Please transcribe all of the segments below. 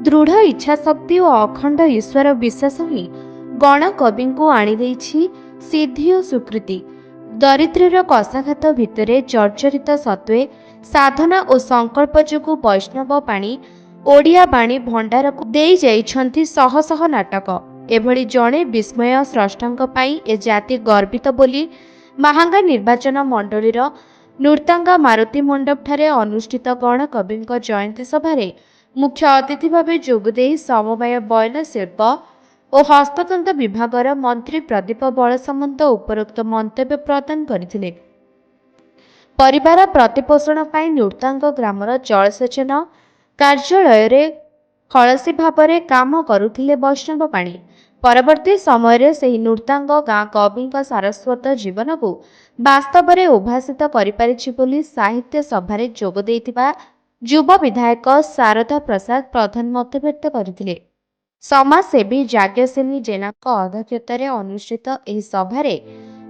दृढ़ इच्छा शक्ति और अखंड ईश्वर विश्वास ही गणकवि को आनी सिद्धि और स्वीकृति। दरिद्रर कषाघात भितर जर्जरित सत्वे साधना और संकल्प जो वैष्णव पाणी ओडिया बाणी भंडार को दे जाइछंती शह शह नाटक। एभली जड़े विस्मय स्रष्टांक पाई ए जाति गर्वित बोली महांगा निर्वाचन मंडलीर नूर्तांगा मारुति मंडप ठारे अनुष्ठित गणकवि जयंती सभारे मुख्य अतिथि भाव जोगदे समवाय बयन शिल्प और हस्ततंत्र विभागर मंत्री प्रदीप बलसामंत उपरोक्त मंतव्य प्रदान करथिले। परिवार प्रतिपोषण पाई नूर्तांग ग्रामर जलसेचन कार्यालय रे खलसी भाव काम करुथिले वैष्णव पाणी। परवर्ती समय से नूर्तांग गाँ कवि सारस्वत जीवन को वास्तव में उद्भासित कर साहित्य सभारे जोग देइतिबा युव विधायक शारदा प्रसाद प्रधान मत व्यक्त करथिले। समाजसेवी जाज्ञसेनी जेना अध्यक्षतार अनुष्ठित एही सभारे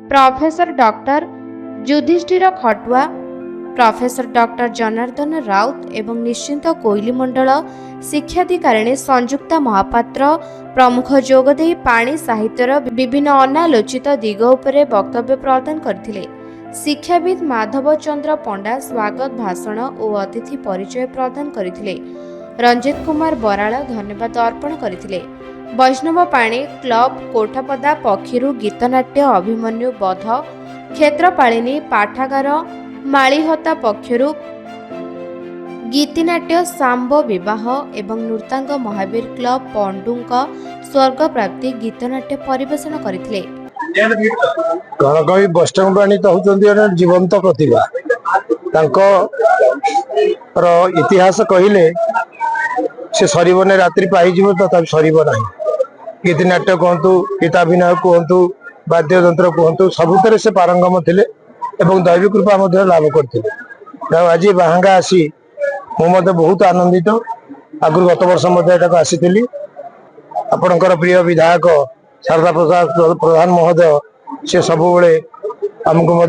professor doctor Yudhishthir Khatua, professor doctor Janardan Raut एवं निश्चिंत कोइली मंडल शिक्षाधिकारिणी संयुक्ता महापात्र प्रमुख जोगदे पाणी साहित्यर विभिन्न अनालोचित दिग उपरे वक्तव्य प्रदान करथिले। शिक्षाविद माधव चंद्र पंडा स्वागत भाषण और अतिथि परिचय प्रदान करथिले। रंजित कुमार बराड़ धन्यवाद अर्पण करथिले। वैष्णव पाणी क्लब कोठापदा पक्षिरु गीतनाट्य अभिमन्यु बध, क्षेत्रपालिनी पाठागार मालीहता पक्षरु गीतिनाट्य सांब विवाह एवं नूर्तांग महावीर क्लब पंडुंक स्वर्ग प्राप्ति गीतनाट्य परिवेषण करथिले। गणकवि वैष्णव पाणी तो होउछन्ती जीवंत प्रतिभा। इतिहास कहले से सरबने रात्रि पाइब तथा सरब ना। गीतिनाट्य कहतु, गीताभिनय कहतु, वाद्ययंत्र कहतु, सबुतरे से पारंगम थिले एवं दैवी कृपा लाभ करते। आज बाहांगा आसी मुझे बहुत आनंदित। आगु गत वर्ष आसी आपणकर प्रिय विधायक शारदा प्रसाद प्रधान महोदय से सब आमको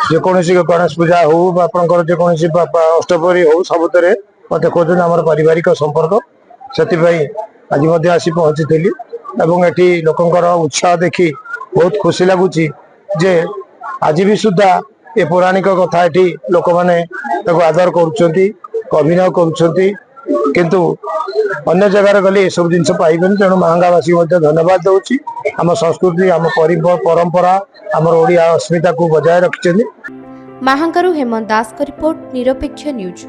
जेकोसी गणेश पूजा हो आपंकर जेकोसी अष्टपहरी हो सबुतरे मत खोज आम पारिवारिक संपर्क से आज आसी पहुंची थी। एटी लोकंर उत्साह देखी बहुत खुशी लगुच जे आज भी सुधा ये पौराणिक कथा ये लोक मैंने आदर अभिनय किंतु अन्य जगार गले सब जिन पाइबेन। तेणु महांगावासी धन्यवाद दूसरी आम संस्कृति आम परंपरा आम ओडिया अस्मिता को बजाय रखिछन्ति। महांगारू हेमंत दास का रिपोर्ट निरपेक्ष न्यूज।